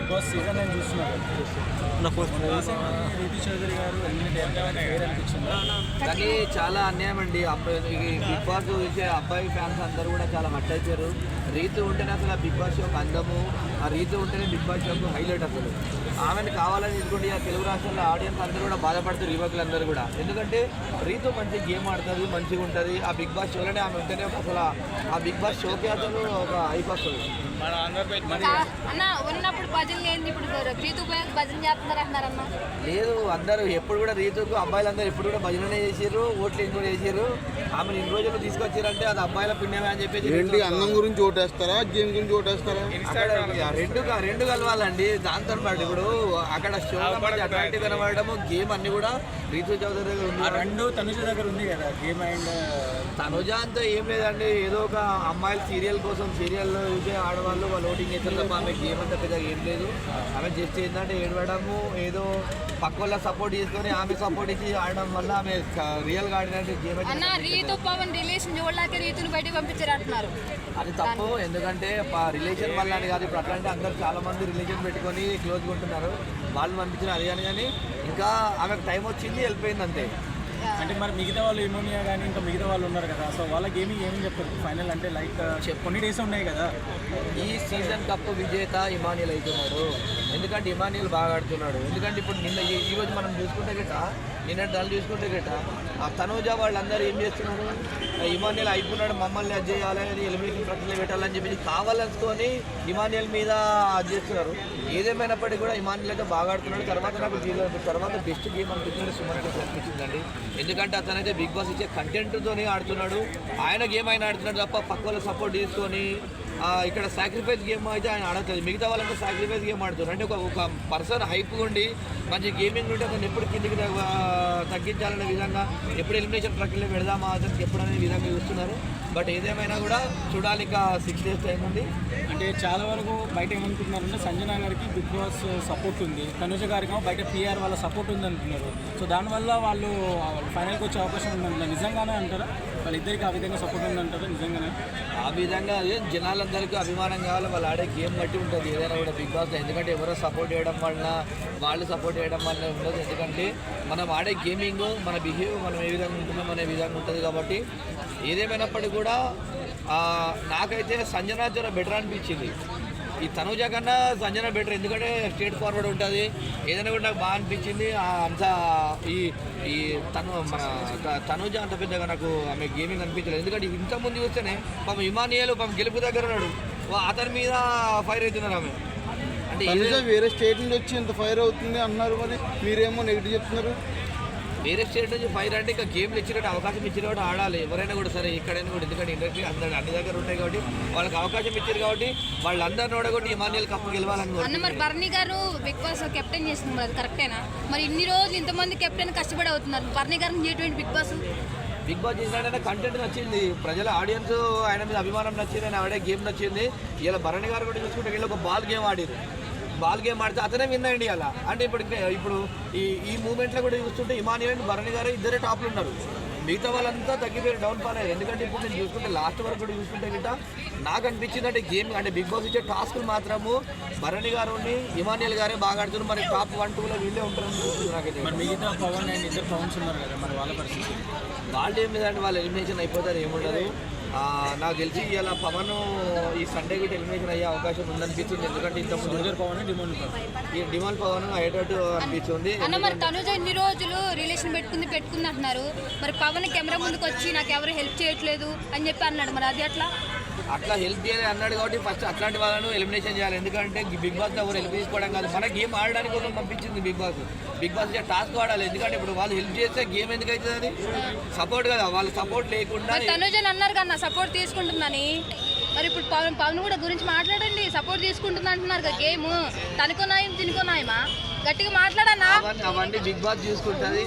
Big boss season నేను చూస్తున్నాను. రీతు చౌదరి గారు కానీ చాలా అన్యాయం అండి. బిగ్ బాస్ చూసే అబ్బాయి ఫ్యాన్స్ అందరూ కూడా చాలా మట్టయిపోయారు. రీతు ఉంటేనే అసలు ఆ బిగ్ బాస్ షోకి అందము, ఆ రీతు ఉంటేనే బిగ్ బాస్ షోకు హైలైట్. అసలు ఆమెను కావాలని తీసుకుంటే ఆ తెలుగు రాష్ట్రాల్లో ఆడియన్స్ అందరూ కూడా బాధపడుతారు, యువకులు అందరూ కూడా. ఎందుకంటే రీతు మంచి గేమ్ ఆడుతుంది, మంచిగా ఉంటుంది. ఆ బిగ్ బాస్ షోలోనే ఆమె ఉంటేనే అసలు ఆ బిగ్ బాస్ షోకి అసలు ఒక హైప్ వస్తుంది. అన్న ఉన్నప్పుడు భజనలు ఏంది, ఇప్పుడు రీతు భజన చేస్తున్నారు అంటున్నారన్న. లేదు, అందరూ ఎప్పుడు కూడా రీతుకు అబ్బాయిలందరూ ఎప్పుడు కూడా భజననే చేసారు, ఓట్లు కూడా వేసారు. ఆమెను ఇన్ని రోజులు తీసుకొచ్చారంటే అది అబ్బాయిల పుణ్యమే అని చెప్పేసి. అన్నం గురించి ఓటేస్తారా, గేమ్ గురించి ఓటేస్తారా? రెండు కలవాలండి. దాంతో పాటు ఇప్పుడు అక్కడ షో అట్లాంటివి కనబడము, గేమ్ అన్ని కూడా రీతు చౌదరి దగ్గర ఉంది. రెండు తనుజ దగ్గర ఉంది కదా గేమ్. అండ్ తనుజ అంతా ఏం లేదండి, ఏదో ఒక అమ్మాయిల సీరియల్ కోసం సీరియల్లో చూసే ఆడవాళ్ళు వాళ్ళు ఓటింగ్ చేస్తారు తప్ప ఆమె గేమ్ అంతా పెద్దగా ఏం లేదు. ఆమె జస్ట్ ఏంటంటే ఏడవడము, ఏదో పక్క వాళ్ళ సపోర్ట్ చేసుకొని ఆమె సపోర్ట్ ఇచ్చి ఆడడం వల్ల ఆమె రియల్గా ఆడినట్టు గేమ్. రీతు పవన్ రిలేషన్ చూడలేక రీతుని బయటకు పంపించారు అంటున్నారు. అది తప్పు. ఎందుకంటే రిలేషన్ వల్ల అని కాదు. ఇప్పుడు అట్లాంటి అందరూ చాలా మంది రిలేషన్ పెట్టుకొని క్లోజ్గా ఉంటున్నారు, వాళ్ళు పంపించిన అది కానీ ఇంకా ఆమెకు టైం వచ్చింది, వెళ్ళిపోయింది అంతే. అంటే మరి మిగతా వాళ్ళు ఇమోనియా కానీ ఇంకా మిగతా వాళ్ళు ఉన్నారు కదా, సో వాళ్ళ గేమింగ్ ఏమని చెప్తారు ఫైనల్? అంటే లైక్ కొన్ని డేస్ ఉన్నాయి కదా. ఈ సీజన్ కప్ విజేత ఇమానియల్ అవుతున్నాడు. ఎందుకంటే ఇమానియల్ బాగా ఆడుతున్నాడు. ఎందుకంటే ఇప్పుడు నిన్న ఈరోజు మనం చూసుకుంటే గట్ట, నిన్న దాన్ని చూసుకుంటే గట్ట ఆ తనూజ వాళ్ళందరూ ఏం చేస్తున్నారు, ఇమానియల్ అయిపోయినాడు మమ్మల్ని అది చేయాలని ఎలిమినేషన్ ప్రక్రియ పెట్టాలని చెప్పి కావాలనుకొని ఇమానియల్ మీద అది చేస్తున్నారు. ఏదేమైనప్పటికీ కూడా ఇమానియల్ అయితే బాగా ఆడుతున్నాడు. తర్వాత బెస్ట్ గేమ్ అనిపించింది సుమన్ అనిపించిందండి. ఎందుకంటే అతనైతే బిగ్ బాస్ ఇచ్చే కంటెంట్తోనే ఆడుతున్నాడు. ఆయన గేమ్ ఆయన ఆడుతున్నాడు తప్ప పక్క వాళ్ళ సపోర్ట్ తీసుకొని ఇక్కడ సాక్రిఫైస్ గేమ్ అయితే ఆయన ఆడట్లేదు. మిగతా వాళ్ళంతా సాక్రిఫైస్ గేమ్ ఆడుతున్నారు. అంటే ఒక పర్సన్ హైప్గా ఉండి మంచి గేమింగ్ ఉంటే అతను ఎప్పుడు కిందికి తగ్గించాలనే విధంగా, ఎప్పుడు ఎలిమినేషన్ ప్రక్రియ పెడదామా అతనికి ఎప్పుడు అనే విధంగా చూస్తున్నారు. బట్ ఏదేమైనా కూడా చూడాలి, ఇంకా 6 days టైం ఉంది. అంటే చాలా వరకు బయట ఏమనుకుంటున్నారంటే సంజన గారికి బిగ్ బాస్ సపోర్ట్ ఉంది, తనుజ గారికి బయట PR వాళ్ళ సపోర్ట్ ఉంది అంటున్నారు. సో దానివల్ల వాళ్ళు ఫైనల్కి వచ్చే అవకాశం ఉందంటారు. నిజంగానే అంటారా వాళ్ళిద్దరికి ఆ విధంగా సపోర్ట్ ఉందంటారా? నిజంగానే ఆ విధంగా జనాలందరికీ అభిమానం కావాలి, వాళ్ళు ఆడే గేమ్ బట్టి ఉంటుంది ఏదైనా కూడా బిగ్ బాస్లో. ఎందుకంటే ఎవరో సపోర్ట్ చేయడం వలన, వాళ్ళు సపోర్ట్ చేయడం వల్ల ఉండదు. ఎందుకంటే మనం ఆడే గేమింగ్, మన బిహేవ్ మనం ఏ విధంగా ఉంటున్నాం అనే విధంగా ఉంటుంది. కాబట్టి ఏదేమైనప్పటికీ కూడా నాకైతే సంజన జర బెటర్ అనిపించింది. ఈ తనుజ కన్నా సంజన బెటర్. ఎందుకంటే స్ట్రేట్ ఫార్వర్డ్ ఉంటుంది, ఏదైనా కూడా నాకు బాగా అనిపించింది. అంత ఈ మన తనుజ అంత పెద్దగా నాకు ఆమె గేమింగ్ అనిపించలేదు. ఎందుకంటే ఇంతకుముందు చూస్తేనే పాపం ఇమానియల్ పాపం గెలుపు దగ్గర ఉన్నాడు, అతని మీద ఫైర్ అవుతున్నారు ఆమె. అంటే వేరే స్టేట్ నుంచి వచ్చి ఇంత ఫైర్ అవుతుంది అన్నారు, మరి మీరేమో నెగిటివ్ చెప్తున్నారు. వేరే స్టేట్ నుంచి ఫైర్ అంటే ఇంకా గేమ్లు ఇచ్చినట్టు అవకాశం ఇచ్చిన కాబట్టి ఆడాలి ఎవరైనా కూడా సరే, ఎక్కడైనా కూడా. ఎందుకంటే ఇండస్ట్రీ అన్ని దగ్గర ఉంటాయి కాబట్టి వాళ్ళకి అవకాశం ఇచ్చారు కాబట్టి వాళ్ళందరినీ ఓడగొట్టి ఇమానియల్ కప్ గెలవాలని. మరి బర్నీ గారు బిగ్ బాస్ కెప్టెన్ చేస్తున్నారు, అది కరెక్టేనా? మరి ఇన్ని రోజులు ఇంతమంది కెప్టెన్ కష్టపడి అవుతున్నారు, బర్నీ గారిని చేయటువంటి బిగ్ బాస్ చేసినట్టు కంటెంట్ నచ్చింది, ప్రజల ఆడియన్స్ ఆయన మీద అభిమానం నచ్చింది, ఆయన ఆడే గేమ్ నచ్చింది. ఇలా భరణి గారు కూడా చూసుకుంటే వీళ్ళు ఒక బాల్ గేమ్ ఆడారు. బాల్ గేమ్ ఆడితే అతనే విన్ అయ్యండి అలా. అంటే ఇప్పుడు ఈ మూమెంట్లో కూడా చూస్తుంటే ఇమానియల్ భరణి గారు ఇద్దరే టాప్లు ఉన్నారు, మిగతా వాళ్ళంతా తగ్గిపోయి డౌన్ ఫాల్ అయ్యారు. ఎందుకంటే ఇప్పుడు నేను చూసుకుంటే లాస్ట్ వరకు కూడా చూసుకుంటే గిట్ట నాకు అనిపించింది అంటే గేమ్ అంటే బిగ్ బాస్ ఇచ్చే టాస్కులు మాత్రము భరణి గారు ఇమానియల్ గారే బాగా ఆడుతున్నారు. మరి టాప్ 1, 2లో వీళ్ళే ఉంటారని చూస్తుంది నాకైతే. మరి మిగతా పవన్ అండ్ ఇద్దరు పవన్స్ ఉన్నారు కదా, మరి వాళ్ళ పరిస్థితి? వాళ్ళు ఏం లేదంటే వాళ్ళు ఎలిమినేషన్ అయిపోతారు, ఏముండదు. నాకు తెలిసి ఇలా పవన్ ఈ సండే కూడా ఎలిమినేషన్ అయ్యే అవకాశం ఉందనిపిస్తుంది. ఎందుకంటే ఇంతకుముందు పవన్ డిమాండ్ పవన్ అయ్యేటట్టు అనిపిస్తుంది. అన్న మరి తనుజ ఇన్ని రోజులు రిలేషన్ పెట్టుకుంది అంటున్నారు, మరి పవన్ కెమెరా ముందుకు వచ్చి నాకు ఎవరు హెల్ప్ చేయట్లేదు అని చెప్పి అన్నాడు, మరి అది అట్లా హెల్ప్ చేయాలి అన్నాడు కాబట్టి ఫస్ట్ అట్లాంటి వాళ్ళను ఎలిమినేషన్ చేయాలి. ఎందుకంటే బిగ్ బాస్ ఎవరు హెల్ప్ చేసుకోవడం కాదు, మన గేమ్ ఆడడానికి కోసం పంపించింది బిగ్ బాస్ టాస్క్ ఆడాలి. ఎందుకంటే ఇప్పుడు వాళ్ళు హెల్ప్ చేస్తే గేమ్ ఎందుకు అవుతుంది? అది సపోర్ట్ కదా, వాళ్ళు సపోర్ట్ లేకుండా. తనుజన్ అన్నారు కదా సపోర్ట్ తీసుకుంటుందని, మరి ఇప్పుడు పవన్ కూడా గురించి మాట్లాడండి. సపోర్ట్ తీసుకుంటుంది అంటున్నారు కదా, గేమ్ తనుకో నాయం తినుకో నాయమా, గట్టిగా మాట్లాడన్నా. అవన్నీ బిగ్ బాస్ చూసుకుంటుంది.